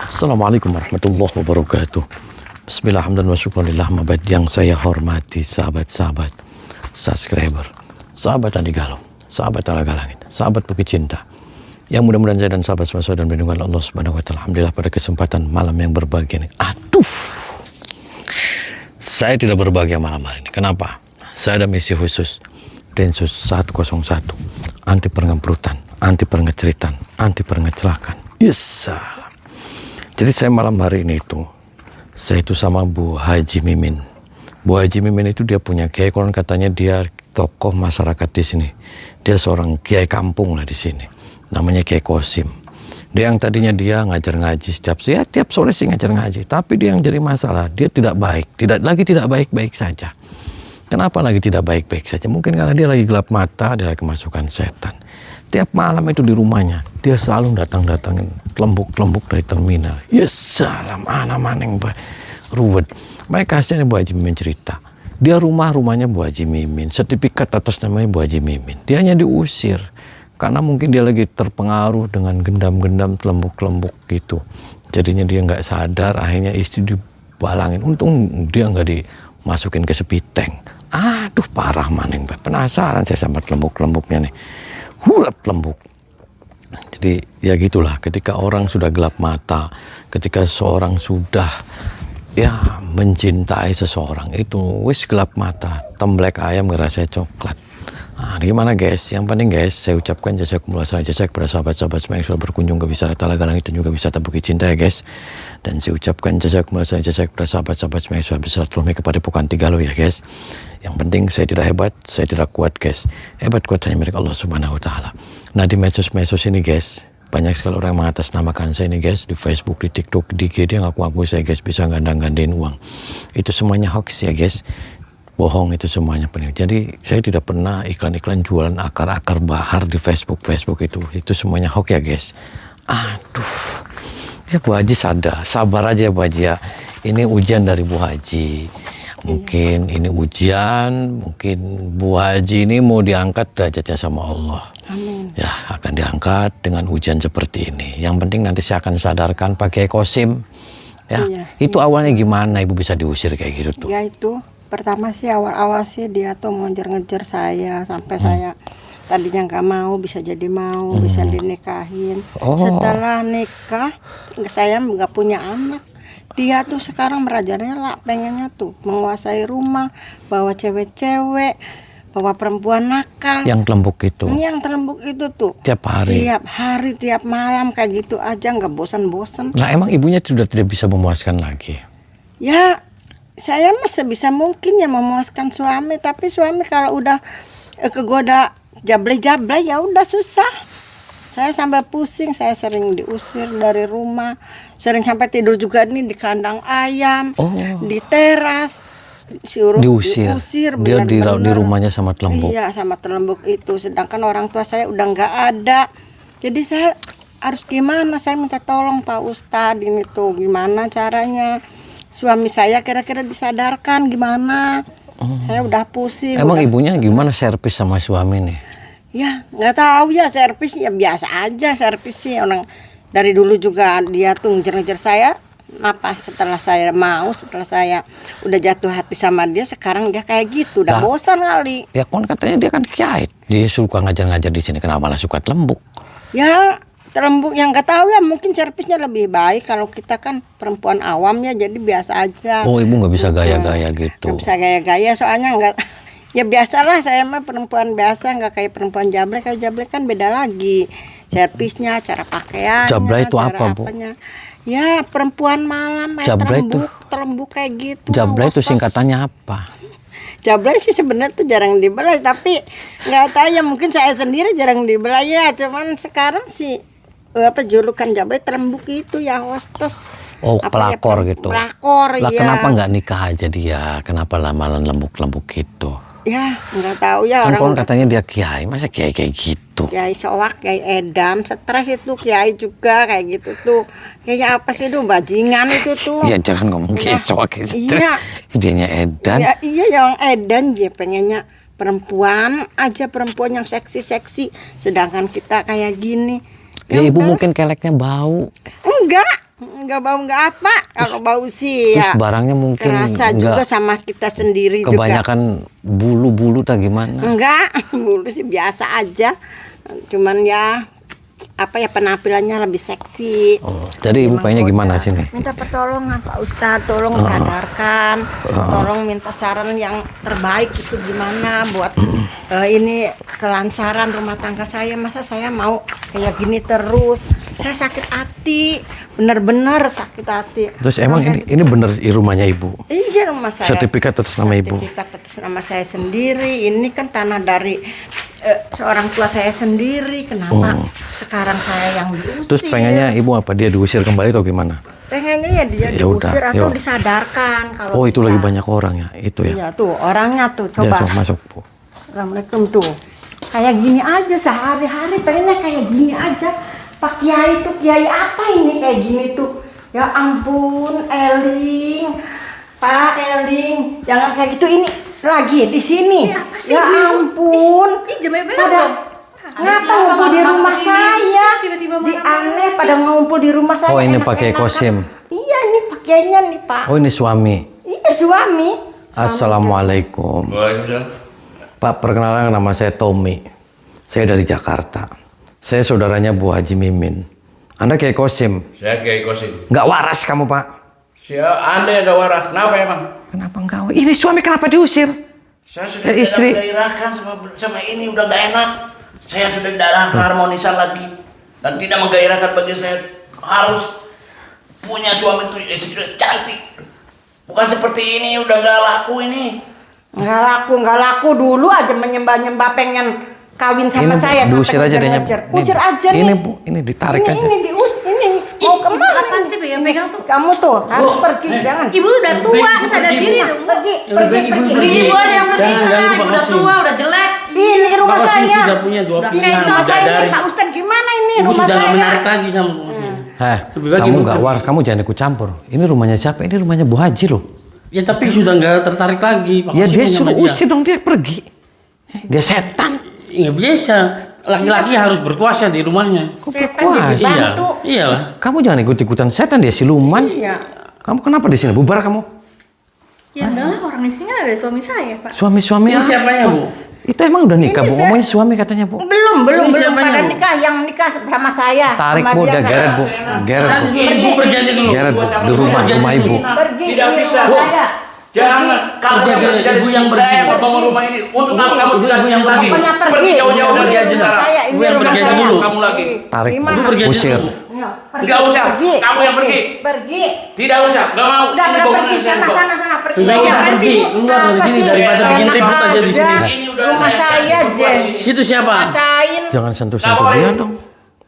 Assalamualaikum warahmatullahi wabarakatuh. Bismillahirrahmanirrahim wa syukurillah mabad yang saya hormati sahabat-sahabat subscriber, sahabat Andi Galuh, sahabat Talaga Langit, sahabat Bukit Cinta, yang mudah-mudahan saya dan sahabat semua dan berlindungan Allah Subhanahu wa taala. Alhamdulillah pada kesempatan malam yang berbahagia ini. Saya tidak berbahagia malam hari ini. Kenapa? Saya ada misi khusus Densus 101, anti pengemperutan, anti pengeceritan, anti pengecelakan. Yes. Jadi saya malam hari ini saya itu sama Bu Haji Mimin. Bu Haji Mimin itu dia punya kiai, konon katanya dia tokoh masyarakat di sini. Dia seorang kiai kampung lah di sini. Namanya Kiai Kosim. Dia yang tadinya dia ngajar ngaji tiap sore sih ngajar ngaji. Tapi dia yang jadi masalah, dia tidak baik-baik saja. Kenapa lagi tidak baik-baik saja? Mungkin karena dia lagi gelap mata, dia lagi kemasukan setan. Tiap malam itu di rumahnya, dia selalu datangin lembuk-lembuk dari terminal. Yes, salam anak maneng ruwet. Mereka kasihan Bu Haji Mimin cerita. Dia rumahnya Bu Haji Mimin, sertifikat atas namanya Bu Haji Mimin. Dia hanya diusir karena mungkin dia lagi terpengaruh dengan gendam-gendam lembuk-lembuk gitu. Jadinya dia nggak sadar, akhirnya istri dibalangin. Untung dia nggak dimasukin ke sepiteng. Aduh parah maneng, penasaran saya sama lembuk-lembuknya nih. Hulat lembuk. Jadi ya gitulah, ketika orang sudah gelap mata, ketika seorang sudah mencintai seseorang, itu wis gelap mata, temblek ayam ngerasa coklat. Nah, gimana guys? Yang penting guys, saya ucapkan jazakumullah jasa kepada sahabat-sahabat semua yang sudah berkunjung ke wisata Talaga Langit dan juga wisata Bukit Cinta ya guys. Dan saya ucapkan jazakumullah jasa kepada sahabat-sahabat semua yang sudah bersilaturahmi kepada Bukan Galuh ya guys. Yang penting saya tidak hebat, saya tidak kuat guys. Hebat kuat hanya milik Allah Subhanahu wa taala. Nah di medsos ini guys, banyak sekali orang yang mengatasnamakan saya ini guys, di Facebook, di TikTok, di IG, dia ngaku-ngaku saya guys bisa gandang-gandain uang. Itu semuanya hoax ya guys. Bohong itu semuanya penipu. Jadi saya tidak pernah iklan-iklan jualan akar-akar bahar di Facebook itu semuanya hoax ya guys. Aduh. Ya Bu Haji sabar aja Bu Haji ya. Ini ujian dari Bu Haji. Mungkin ini ujian, mungkin Bu Haji ini mau diangkat derajatnya sama Allah. Amin. Ya akan diangkat dengan ujian seperti ini. Yang penting nanti saya akan sadarkan Pak Kiai Kosim. Ya, itu awalnya gimana Ibu bisa diusir kayak gitu tuh? Ya itu pertama sih awal-awal sih dia tuh ngejar-ngejar saya sampai saya tadinya nggak mau, bisa jadi mau, bisa dinikahin. Setelah nikah saya nggak punya anak. Dia tuh sekarang merajalela, pengennya tuh menguasai rumah, bawa cewek-cewek, bawa perempuan nakal. Yang terlembuk itu? Yang terlembuk itu tuh. Tiap hari? Tiap hari, tiap malam kayak gitu aja, nggak bosan-bosan. Nah emang ibunya sudah tidak bisa memuaskan lagi? Ya, saya mah sebisa mungkin ya memuaskan suami. Tapi suami kalau udah kegoda jablay-jablay ya udah susah. Saya sampai pusing, saya sering diusir dari rumah, sering sampai tidur juga nih di kandang ayam, di teras, diusir. Dia di rumahnya sama terlembuk. Iya, sama terlembuk itu. Sedangkan orang tua saya udah nggak ada. Jadi saya harus gimana? Saya minta tolong Pak Ustadz ini tuh gimana caranya suami saya kira-kira disadarkan gimana? Saya udah pusing. Emang ibunya gimana servis sama suami nih? Ya nggak tahu ya, servis ya biasa aja servis sih, orang dari dulu juga dia tuh ngejar-ngejar saya. Apa setelah saya udah jatuh hati sama dia, sekarang dia kayak gitu, udah bosan kali. Ya kan katanya dia kan kiai, dia suka ngajar-ngajar di sini, kenapa malah suka terlembuk? Ya terlembuk yang nggak tahu ya, mungkin servisnya lebih baik. Kalau kita kan perempuan awam ya, jadi biasa aja. Oh ibu nggak bisa gaya-gaya gitu? Nggak bisa gaya-gaya, soalnya nggak. Ya biasalah, saya mah perempuan biasa, nggak kayak perempuan jablay. Kalau jablay kan beda lagi, servisnya, cara pakaian. Jablay itu apa Bu? Ya perempuan malam, terlembuk kayak gitu. Jablay itu singkatannya apa? Jablay sih sebenarnya tuh jarang dibelai, tapi nggak tahu ya, mungkin saya sendiri jarang dibelai ya. Cuman sekarang sih julukan jablay terlembuk itu ya hostess. Oh pelakor ya, gitu. Pelakor lah, ya. Kenapa nggak nikah aja dia? Kenapa lama lembuk-lembuk gitu? Ya nggak tahu ya. Kan katanya dia kiai, masa kiai kayak gitu? Kiai soak, kiai edan, stres itu kiai juga kayak gitu tuh. Kayak apa sih tuh, bajingan itu tuh. Ya jangan ngomong kiai soak itu. Iya. Idenya edan. Ya, iya yang edan, dia pengennya perempuan aja, perempuan yang seksi-seksi, sedangkan kita kayak gini. Ya ibu mungkin keleknya bau. Enggak Enggak bau enggak apa. Kalau bau sih Terus ya barangnya mungkin kerasa juga enggak sama kita sendiri juga. kebanyakan bulu-bulu tak gimana? Enggak, bulu sih biasa aja. Cuman ya apa ya penampilannya lebih seksi. Oh, jadi ibu pengennya gimana sini? Minta pertolongan Pak Ustadz, tolong sadarkan, tolong minta saran yang terbaik itu gimana buat ini kelancaran rumah tangga saya. Masa saya mau kayak gini terus? Saya sakit hati, benar-benar sakit hati. Terus emang ini bener rumahnya ibu? Iya rumah saya. Sertifikat atas nama ibu? Sertifikat atas nama saya sendiri. Ini kan tanah dari seorang tua saya sendiri. Kenapa sekarang saya yang diusir? Terus pengennya ibu apa? Dia diusir kembali atau gimana? Pengennya ya dia Ya udah, diusir atau yuk. disadarkan. Kalau Oh itu bisa. lagi banyak orang ya? Itu ya? Iya tuh orangnya tuh Ya, coba. sok masuk bu. Assalamualaikum tuh. Kayak gini aja sehari-hari pengennya kayak gini aja. Pak Kiai tuh Kiai apa ini kayak gini tuh? Ya ampun Eling. Pak Eling, jangan kayak gitu ini lagi di sini. Ini apa sih, Ya Bu? ampun. Ih, jamnya bener Pada dong. ngapa Ada ngumpul di siapa rumah masuk sini? saya? Tiba-tiba Di marah-marah. aneh pada ngumpul di rumah saya. Oh, ini enak-enakan. pakai kosim. Iya ini pakaiannya nih Pak. Oh ini suami. Iya suami. Assalamualaikum. Waalaikumsalam. Pak perkenalan nama saya Tommy. Saya dari Jakarta. Saya saudaranya Bu Haji Mimin. Anda kayak kosim. Saya Kiai Kosim. Nggak waras kamu pak. Anda yang gak waras. Kenapa emang? Kenapa enggak? Ini suami kenapa diusir? Saya sudah Ya, istri. tidak menggairahkan sama ini udah gak enak. Saya sudah tidak ada keharmonisan lagi dan tidak menggairahkan bagi saya harus punya suami itu istri cantik. Bukan seperti ini udah gak laku ini. Nggak laku dulu aja menyembah-nyembah pengen kawin sama Ini, Bu, saya diusir aja deh. ngejar-ngejar. Usir aja nih. Ini bu, ini ditarik aja. Ini diusir ini. Mau kemana? Apaan sih pegang-pegang tuh? Kamu tuh harus pergi, jangan. Ibu tuh udah tua, sadar diri dong. Pergi, Ya udah, pergi, Ibu pergi. pergi. Ibu aja yang pergi Jangan sana, ganggu ibu Pak udah Kosim. tua, udah jelek. Ini rumah Pak Kosim saya. sudah punya 2 Udah pilihan. Ini rumah saya ini Bidadari. Pak Ustadz gimana ini Ibu rumah sudah saya? nggak menarik lagi sama Pak Kosim. Heh, Lebih baik kamu ibu nggak pergi. war, kamu jangan ikut campur. Ini rumahnya siapa? Ini rumahnya Bu Haji loh. Ya tapi sudah nggak tertarik lagi Pak Ya Kosim dia sama suruh usir dong, dia pergi. Dia setan. Ya biasa. Laki-laki harus berkuasa di rumahnya. Setan jadi berkuasa? bantu. Iyalah. Kamu jangan ikut-ikutan setan, dia siluman. Iya. Kamu kenapa di sini? Bubar kamu. Ya enggak lah, orang di sini ada suami saya, Pak. Suami-suami Ini apa? siapanya Bu? Itu emang udah nikah Ini bu? saya- Ngomongnya suami katanya bu. Belum Ini pada siapanya, Bu? nikah. Yang nikah sama saya. Tarik sama bu, dia udah nggak. geret bu. Geret bu. Ibu pergi aja dulu. Geret bu, di rumah ibu. Pergi Tidak dari bisa. rumah saya. Jangan, kamu Pergi yang aja, tidak ibu di yang sini. pergi. Saya mau bangun rumah ini. Untuk kamu Ibu tidak di yang sini lagi. Pokoknya Pergi jauh-jauh Ini dari rumah sekarang. saya, ini Ibu yang rumah pergi aja saya. dulu. Kamu lagi. Tarik, Gimana? Ibu pergi aja usir. dulu. Ya, Nggak usah. Kamu yang pergi. Pergi. Tidak usah, nggak mau. Udah Ini udah bangunan pergi saya, sana Bu. sana sana pergi. Sudah aja. usah pergi. Keluar dari Apa sini sih? daripada bikin Enak ribut aja di sini. Ini udah Rumah saya Jen. Situ siapa? Rasain. Jangan sentuh-sentuh Nggak dia boleh. dong.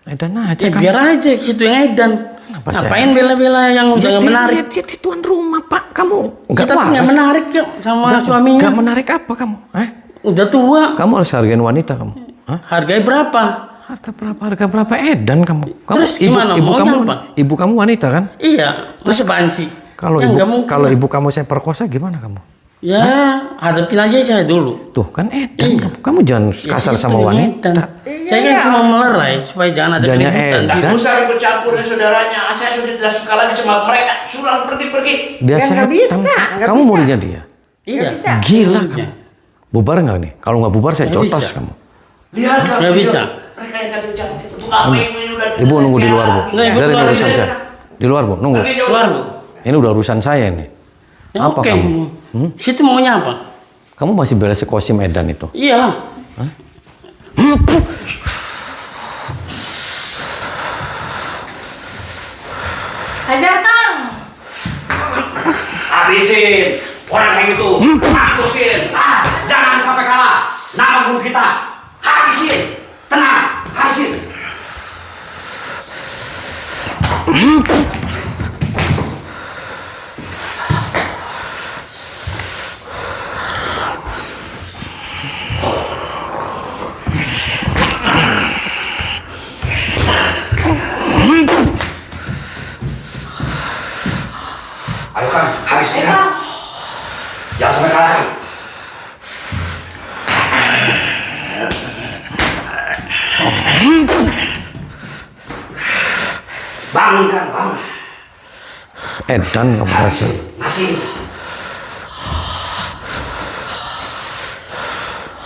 Edan aja Ya kan. biar aja situ yang edan. Kenapa Ngapain bela-bela yang udah nggak menarik? Dia tuan rumah pak. Kamu nggak Kita tuh nggak waras. menarik ya sama Nggak suaminya. menarik apa kamu? Udah tua. Kamu harus hargain wanita kamu. Hah? Harganya berapa? Harga berapa edan kamu? Terus gimana? Ibu Maunya kamu, apa? ibu kamu wanita kan? Iya. Terus banci. Kalau Ya, ibu nggak mungkin kalau lah. ibu kamu saya perkosa gimana kamu? Ya, hadapin aja saya dulu. Tuh kan edan Iya. kamu jangan Ya, kasar situ sama yang wanita. edan. Saya kan cuma melerai supaya jangan ada Jangan keributan. edan. Tidak usah ikut campur dengan saudaranya. Saya sudah tidak suka lagi sama mereka. Sudah pergi-pergi. Dia Ya, nggak setan. bisa, nggak Kamu bisa. muridnya dia. Iya. bisa. Gila Iya. kamu. Bubar nggak nih? Kalau nggak bubar saya Nggak cotos bisa. kamu. Lihatlah. Nggak bisa. Mereka yang cantik-cantik. Untuk apa ibu ini udah Ibu nunggu di luar bu. Nggak, Ibu Biarin keluar urusan aja. saya. Di luar bu, nunggu. Pergi jauh. Keluar, Bu. Ini udah urusan saya nih. Ya, Apa oke. kamu? Situ maunya apa? Kamu masih bela si Kosim Edan itu? Iyalah. Hajar Kang. Habisin. Orang kayak gitu. Habisin. Jangan sampai kalah. Nama guru kita. Habisin. Tenang. Habisin. Ayo kan, habisin kan. Jangan sampai kalah kan. Bangun kan, bangun. Edan kamu rasa. Mati.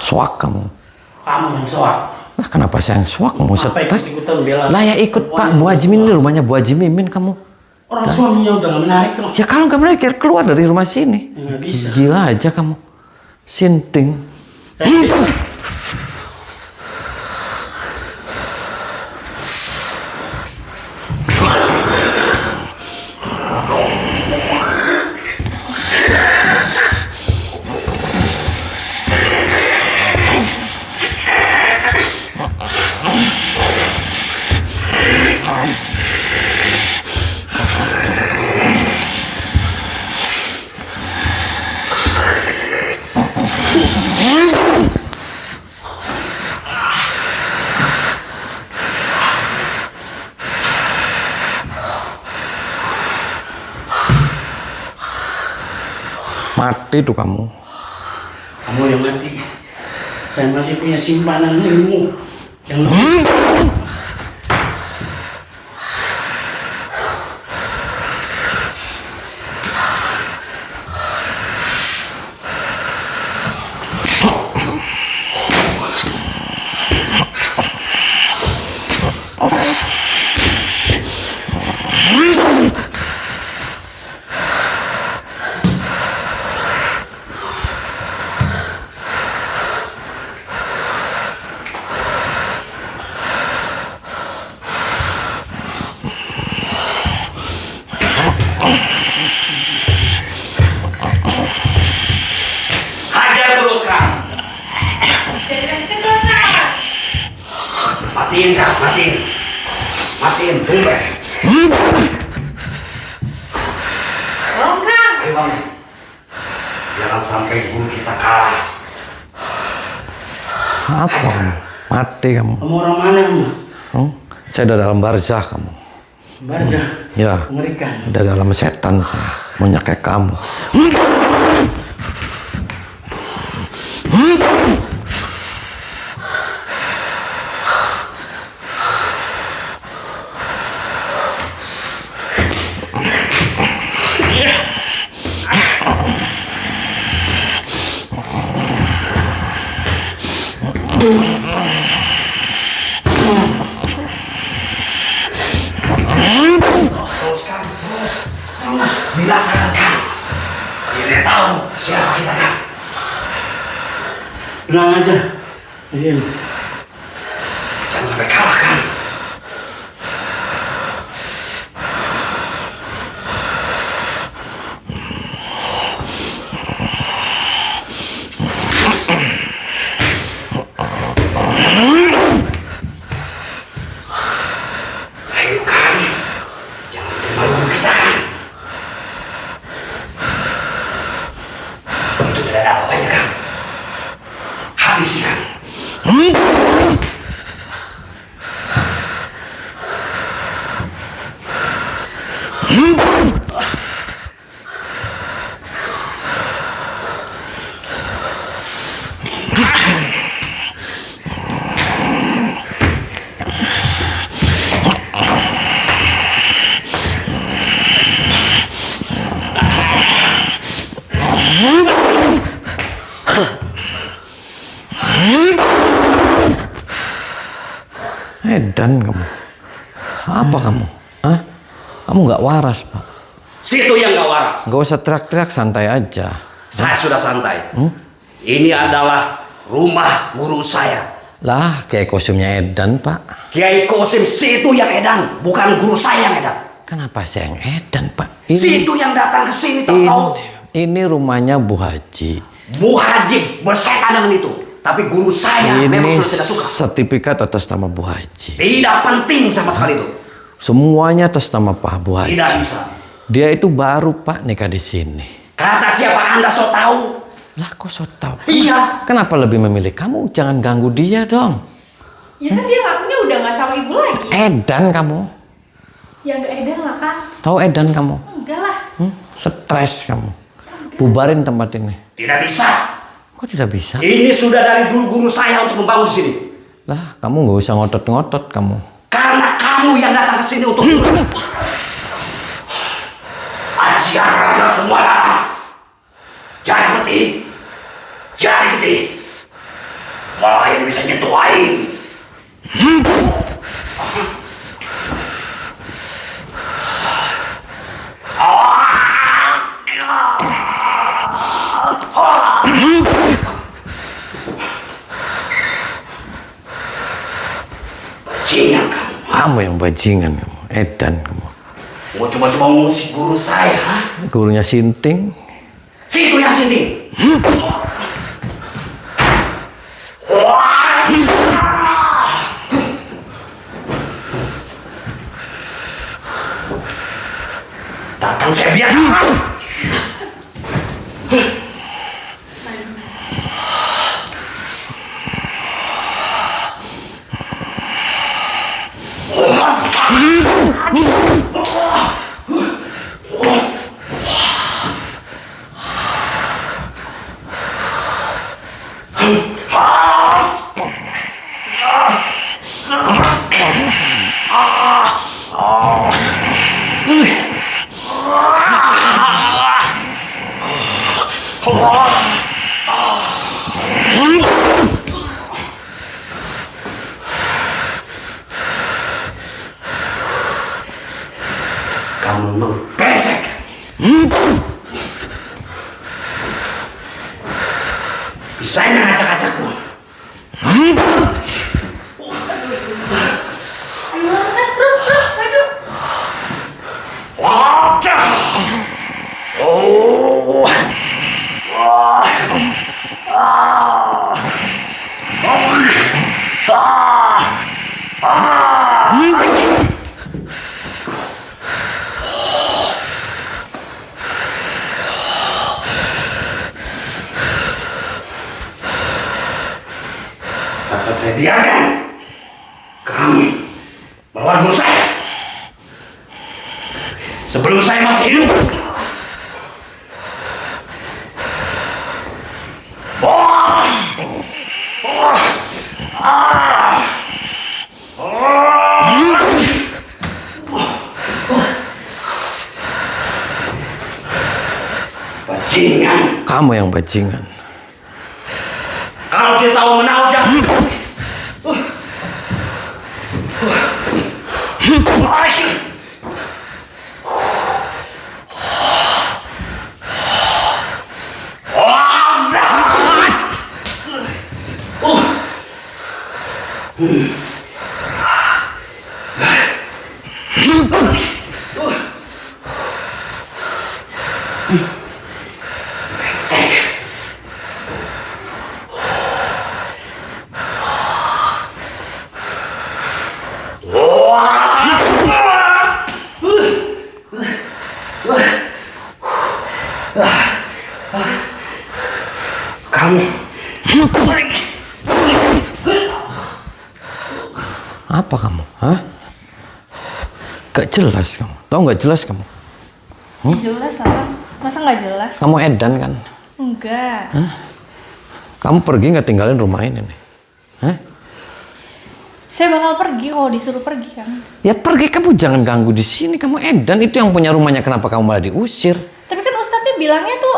Suak kamu. Kamu yang soal. Lah kenapa saya yang suak kamu Apa stres? ikut-ikutan bela? Lah ya ikut Pak Bu Haji Mimin, ini rumahnya Bu Haji Mimin kamu. Orang suaminya udah gak menarik tuh. Ya kalau nggak menarik keluar dari rumah sini. Ya, nggak bisa. Gila aja kamu. Sinting. Mati tuh kamu. Kamu yang mati. Saya masih punya simpanan ilmu yang lebih. Hajar terus Kang. Matiin Kang, matiin. Matiin, tunggu. Tolong Kang. Ayo Bang. Jangan sampai guru kita kalah. Apa kamu? Mati kamu. Kamu orang mana kamu? Saya udah dalam barzah kamu. Barzah. Ya. Mengerikan. Udah dalam setan saya. Mau nyekek kamu. Terus Kang, terus bilasakan Kang. Biar dia tahu siapa kita Kang. Tenang aja. Iya. Jangan sampai kalah Kang. Ayo Kang, jangan bikin malu kita Kang. Itu tidak ada apa-apanya Kang. Habis Kang. Edan kamu. Apa kamu? Hah? Kamu nggak waras Pak. Situ yang gak waras. Nggak usah teriak-teriak, santai aja. Saya sudah santai. Ini adalah rumah guru saya. Lah kayak kostumnya Edan Pak. Kiai Kosim situ yang edan, bukan guru saya yang edan. Kenapa saya yang Edan Pak? Situ yang datang ke sini tahu. Ini rumahnya Bu Haji. Bu Haji bersetan dengan itu. Tapi guru saya memang Ini sudah tidak suka. sertifikat atas nama Bu Haji. Tidak penting sama sekali itu. Semuanya atas nama Pak Bu Haji. Tidak bisa. Dia itu baru Pak nikah di sini. Kata siapa Anda so tahu? Lah kok so tau? Iya. Kenapa lebih memilih kamu? Jangan ganggu dia dong. Ya kan dia ngakunya udah gak sama ibu lagi. Edan kamu. Ya gak edan lah Kang. Tahu Edan kamu? Enggak lah. Stres kamu. Bubarin tempat ini. Tidak bisa. Kok tidak bisa? Ini sudah dari dulu guru saya untuk membangun di sini. Lah kamu nggak usah ngotot-ngotot kamu. Karena kamu yang datang ke sini untuk Jaga semua datang. Jangan putih. Jangan putih. Malah yang bisa nyentuh aing. Bajingan kamu. Kamu yang bajingan kamu, edan kamu. Mau coba-coba ngusik guru saya, ha? Gurunya Sinting. Situ yang sini. Datang saya biar. Kamu memang brengsek. Bisa ngacak-ngacak lu. Terus, maju. Akan saya biarkan kamu melawan guru saya sebelum saya masih hidup. Bajingan. Kamu yang bajingan. Kalau dia tahu menau jangan. Brengsek. Kamu Apa kamu? Hah? Gak jelas kamu. Tahu nggak jelas kamu? Jelas lah, Bang. Masa nggak jelas? Kamu edan kan? Enggak. Hah? Kamu pergi nggak tinggalin rumah ini nih? Hah? Saya bakal pergi kalau disuruh pergi kan. Ya pergi, kamu jangan ganggu di sini. Kamu edan, itu yang punya rumahnya. Kenapa kamu malah diusir? Tapi kan Ustadznya bilangnya tuh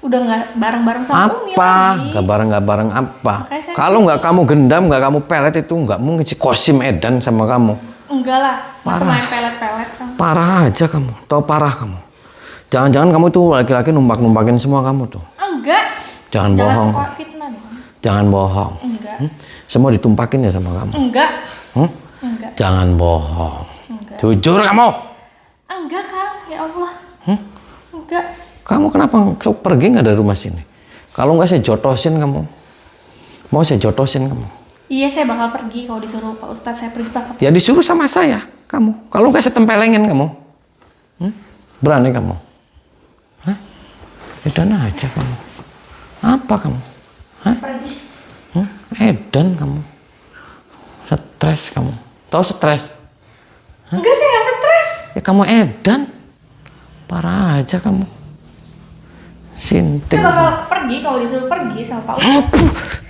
udah nggak bareng-bareng sama Umi Apa? lagi. Gak bareng apa? Makanya saya- Kalau nggak kamu gendam, nggak kamu pelet, itu nggak mungkin si Kosim edan sama kamu. Enggak lah, masa Parah. main pelet-pelet kan. Parah aja kamu. Tahu parah kamu. Jangan-jangan kamu tuh laki-laki numpang-numpakin semua kamu tuh. Enggak. Jangan bohong. suka fitnah dong. Jangan bohong. Enggak. Semua ditumpakin ya sama kamu. Enggak. Hmm? Enggak. Jangan bohong. Enggak. Jujur kamu. Enggak, Kang. Ya Allah. Enggak. Kamu kenapa pergi nggak dari rumah sini? Kalau nggak saya jotosin kamu. Mau saya jotosin kamu. Iya, saya bakal pergi kalau disuruh Pak Ustadz. Saya pergi bakal. Ya disuruh sama saya, kamu. Kalau nggak saya tempelengin kamu. Berani kamu? Hah? Edan aja kamu. Apa kamu? Hah? Pergi. Edan kamu. Stres kamu. Tahu stres? Enggak, saya nggak stres. Ya kamu edan. Parah aja kamu. Sinting. Saya bakal pergi kalau disuruh pergi sama Pak Ustadz.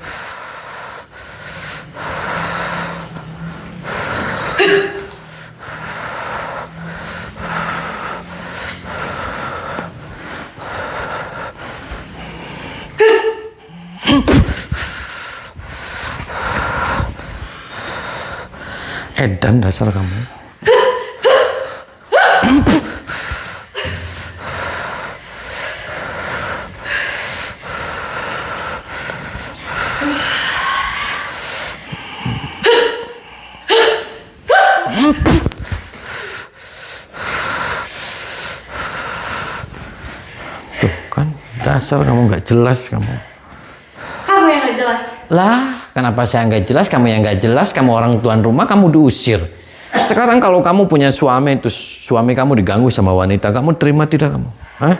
Edan dasar kamu. Tuh kan, dasar kamu nggak jelas kamu. Kamu yang nggak jelas. Lah, kenapa saya nggak jelas? Kamu yang nggak jelas, kamu orang tuan rumah, kamu diusir. Sekarang kalau kamu punya suami, terus suami kamu diganggu sama wanita, kamu terima tidak kamu? Hah?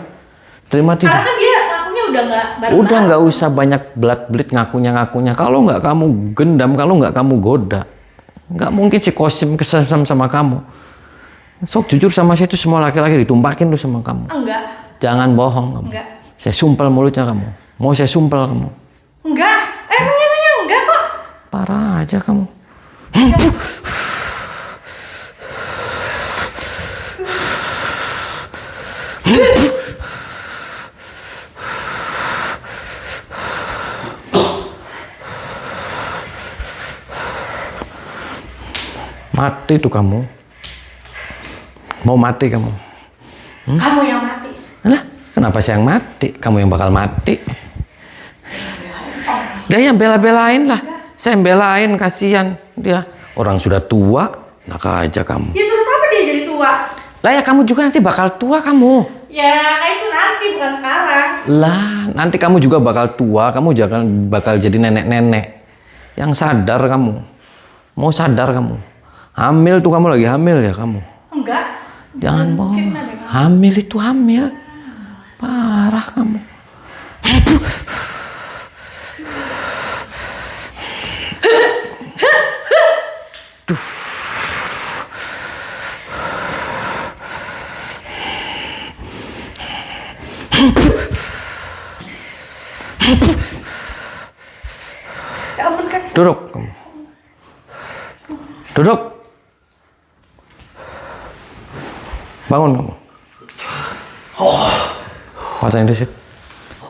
Terima Karena tidak? kan dia ngakunya udah nggak bareng-bareng. Udah nggak usah banyak belat-belit ngakunya. Kalau nggak kamu gendam, kalau nggak kamu goda, nggak mungkin si Kosim kesesam sama kamu. Sok jujur sama saya, itu semua laki-laki ditumpakin tuh sama kamu. Enggak. Jangan bohong kamu. Enggak. Saya sumpel mulutnya kamu. Mau saya sumpel kamu. Enggak. Emang nyatanya enggak kok. Parah aja kamu. Mati tuh kamu. Mau mati kamu. Kamu yang mati. Lah, kenapa saya yang mati? Kamu yang bakal mati. Dia yang bela-belain lah. Saya yang belain, kasihan dia. Orang sudah tua, nak aja kamu. Ya suruh siapa dia jadi tua? Lah ya kamu juga nanti bakal tua kamu. Ya kayak itu nanti bukan sekarang. Lah, nanti kamu juga bakal tua, kamu jangan bakal jadi nenek-nenek. Yang sadar kamu. Mau sadar kamu. Hamil tuh kamu lagi hamil ya kamu. Enggak. Jangan bohong. Fitnah deh kamu. Hamil itu hamil. Parah kamu. Ya ampun kan. Duduk kamu. Duduk. Bangun kamu. Patahin di situ.